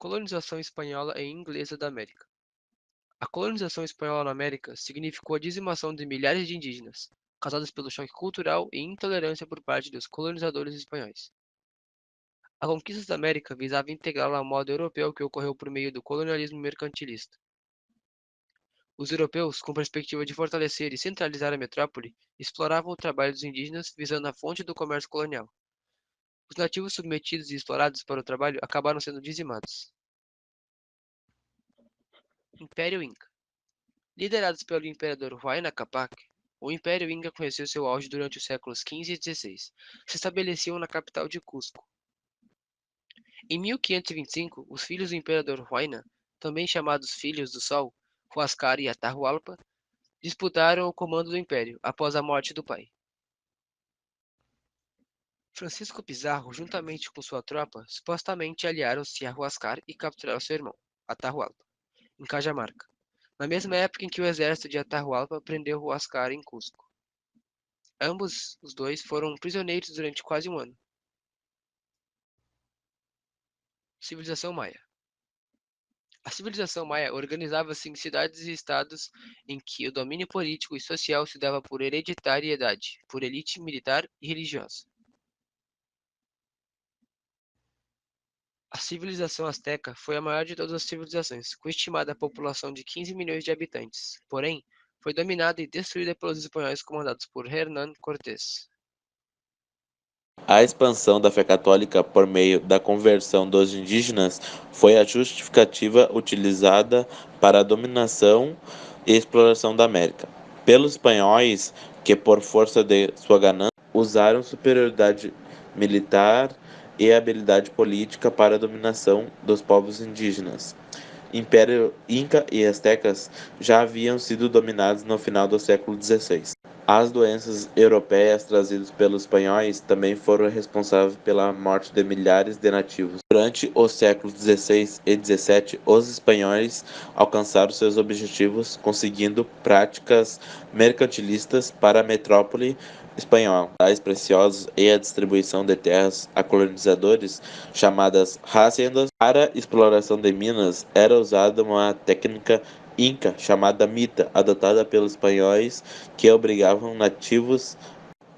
Colonização espanhola e inglesa da América. A colonização espanhola na América significou a dizimação de milhares de indígenas, causadas pelo choque cultural e intolerância por parte dos colonizadores espanhóis. A conquista da América visava integrá-la ao modo europeu que ocorreu por meio do colonialismo mercantilista. Os europeus, com perspectiva de fortalecer e centralizar a metrópole, exploravam o trabalho dos indígenas visando a fonte do comércio colonial. Os nativos submetidos e explorados para o trabalho acabaram sendo dizimados. Império Inca. Liderados pelo imperador Huayna Capac, o Império Inca conheceu seu auge durante os séculos XV e XVI. Se estabeleciam na capital de Cusco. Em 1525, os filhos do imperador Huayna, também chamados Filhos do Sol, Huascar e Atahualpa, disputaram o comando do império após a morte do pai. Francisco Pizarro, juntamente com sua tropa, supostamente aliaram-se a Huascar e capturaram seu irmão, Atahualpa, em Cajamarca, na mesma época em que o exército de Atahualpa prendeu Huascar em Cusco. Ambos os dois foram prisioneiros durante quase um ano. Civilização Maia. A civilização maia organizava-se em cidades e estados em que o domínio político e social se dava por hereditariedade, por elite militar e religiosa. A civilização asteca foi a maior de todas as civilizações, com estimada população de 15 milhões de habitantes. Porém, foi dominada e destruída pelos espanhóis comandados por Hernán Cortés. A expansão da fé católica por meio da conversão dos indígenas foi a justificativa utilizada para a dominação e exploração da América pelos espanhóis, que por força de sua ganância usaram superioridade militar e habilidade política para a dominação dos povos indígenas. Império Inca e Aztecas já haviam sido dominados no final do século XVI. As doenças europeias trazidas pelos espanhóis também foram responsáveis pela morte de milhares de nativos. Durante os séculos XVI e XVII, os espanhóis alcançaram seus objetivos conseguindo práticas mercantilistas para a metrópole espanhola, tais preciosos e a distribuição de terras a colonizadores, chamadas haciendas. Para exploração de minas, era usada uma técnica inca chamada mita, adotada pelos espanhóis, que obrigavam nativos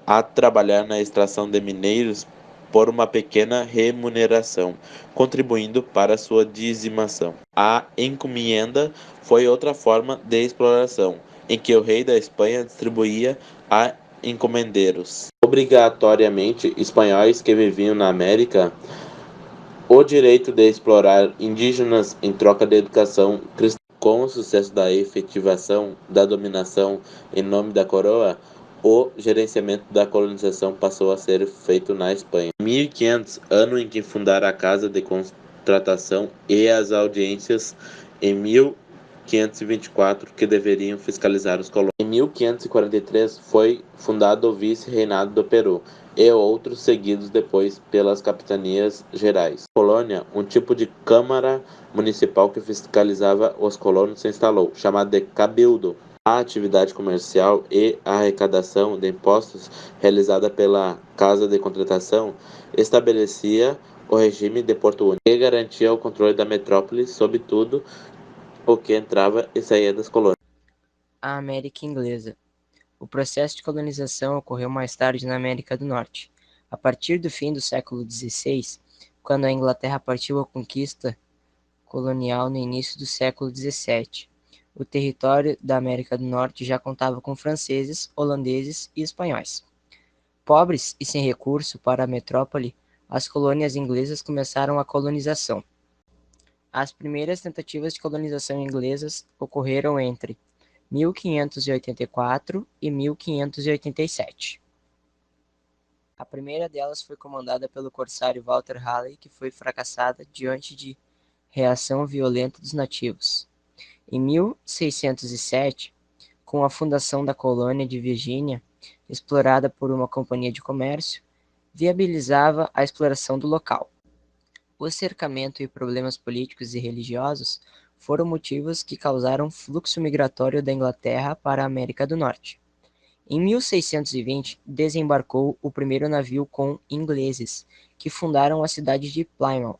a trabalhar na extração de minérios por uma pequena remuneração, contribuindo para sua dizimação. A encomienda foi outra forma de exploração, em que o rei da Espanha distribuía a encomendeiros, obrigatoriamente espanhóis que viviam na América, o direito de explorar indígenas em troca de educação cristã. Com o sucesso da efetivação da dominação em nome da coroa, o gerenciamento da colonização passou a ser feito na Espanha. Em 1500, ano em que fundaram a Casa de Contratação e as audiências, em 1524, que deveriam fiscalizar os colônias. Em 1543, foi fundado o Vice-Reinado do Peru, e outros seguidos depois pelas capitanias gerais. Colônia, um tipo de câmara municipal que fiscalizava os colonos, se instalou, chamado de cabildo. A atividade comercial e a arrecadação de impostos realizada pela Casa de Contratação estabelecia o regime de Porto Único, que garantia o controle da metrópole sobre tudo o que entrava e saía das colônias. A América Inglesa. O processo de colonização ocorreu mais tarde na América do Norte, a partir do fim do século XVI, quando a Inglaterra partiu à conquista colonial no início do século XVII. O território da América do Norte já contava com franceses, holandeses e espanhóis. Pobres e sem recurso para a metrópole, as colônias inglesas começaram a colonização. As primeiras tentativas de colonização inglesas ocorreram entre 1584 e 1587. A primeira delas foi comandada pelo corsário Walter Raleigh, que foi fracassada diante de reação violenta dos nativos. Em 1607, com a fundação da colônia de Virgínia, explorada por uma companhia de comércio, viabilizava a exploração do local. O cercamento e problemas políticos e religiosos foram motivos que causaram fluxo migratório da Inglaterra para a América do Norte. Em 1620, desembarcou o primeiro navio com ingleses, que fundaram a cidade de Plymouth.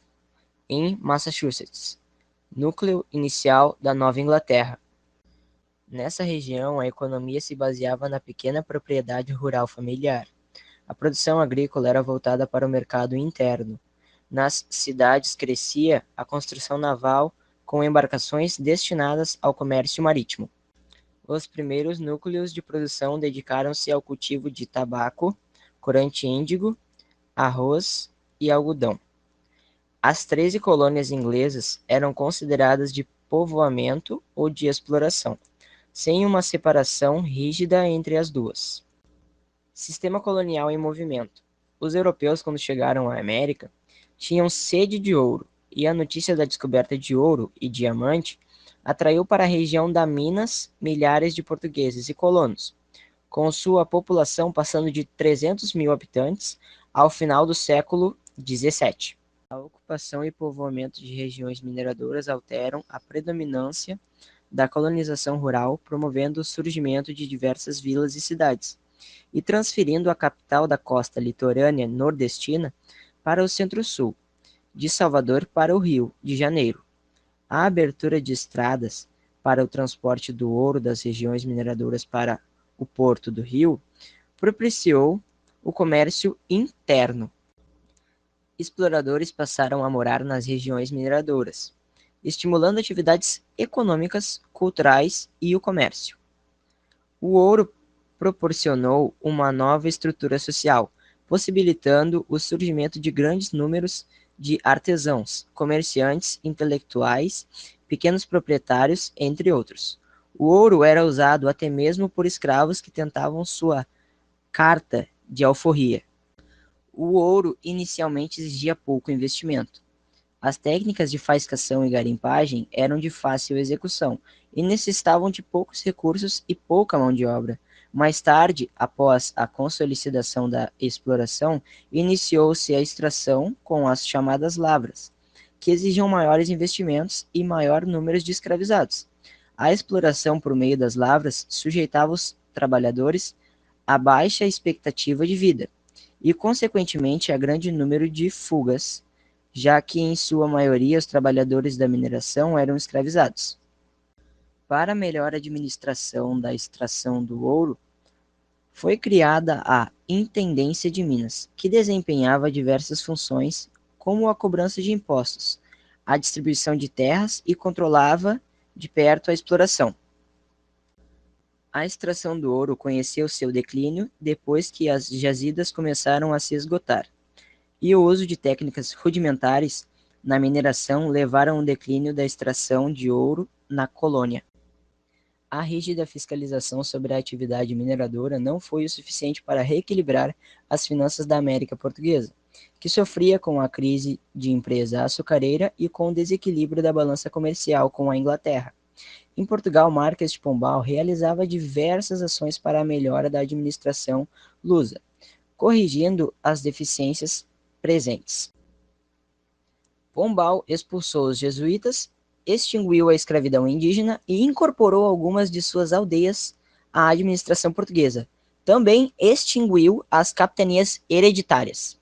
em Massachusetts, núcleo inicial da Nova Inglaterra. Nessa região, a economia se baseava na pequena propriedade rural familiar. A produção agrícola era voltada para o mercado interno. Nas cidades crescia a construção naval com embarcações destinadas ao comércio marítimo. Os primeiros núcleos de produção dedicaram-se ao cultivo de tabaco, corante índigo, arroz e algodão. As 13 colônias inglesas eram consideradas de povoamento ou de exploração, sem uma separação rígida entre as duas. Sistema colonial em movimento. Os europeus, quando chegaram à América, tinham sede de ouro, e a notícia da descoberta de ouro e diamante atraiu para a região da Minas milhares de portugueses e colonos, com sua população passando de 300 mil habitantes ao final do século XVII. A ocupação e povoamento de regiões mineradoras alteram a predominância da colonização rural, promovendo o surgimento de diversas vilas e cidades, e transferindo a capital da costa litorânea nordestina para o centro-sul, de Salvador para o Rio de Janeiro. A abertura de estradas para o transporte do ouro das regiões mineradoras para o porto do Rio propiciou o comércio interno. Exploradores passaram a morar nas regiões mineradoras, estimulando atividades econômicas, culturais e o comércio. O ouro proporcionou uma nova estrutura social, possibilitando o surgimento de grandes números de artesãos, comerciantes, intelectuais, pequenos proprietários, entre outros. O ouro era usado até mesmo por escravos que tentavam sua carta de alforria. O ouro inicialmente exigia pouco investimento. As técnicas de faiscação e garimpagem eram de fácil execução e necessitavam de poucos recursos e pouca mão de obra. Mais tarde, após a consolidação da exploração, iniciou-se a extração com as chamadas lavras, que exigiam maiores investimentos e maior número de escravizados. A exploração por meio das lavras sujeitava os trabalhadores a baixa expectativa de vida e, consequentemente, a grande número de fugas, já que, em sua maioria, os trabalhadores da mineração eram escravizados. Para melhor administração da extração do ouro, foi criada a Intendência de Minas, que desempenhava diversas funções, como a cobrança de impostos, a distribuição de terras e controlava de perto a exploração. A extração do ouro conheceu seu declínio depois que as jazidas começaram a se esgotar, e o uso de técnicas rudimentares na mineração levaram ao declínio da extração de ouro na colônia. A rígida fiscalização sobre a atividade mineradora não foi o suficiente para reequilibrar as finanças da América Portuguesa, que sofria com a crise de empresa açucareira e com o desequilíbrio da balança comercial com a Inglaterra. Em Portugal, Marques de Pombal realizava diversas ações para a melhora da administração lusa, corrigindo as deficiências presentes. Pombal expulsou os jesuítas, extinguiu a escravidão indígena e incorporou algumas de suas aldeias à administração portuguesa. Também extinguiu as capitanias hereditárias.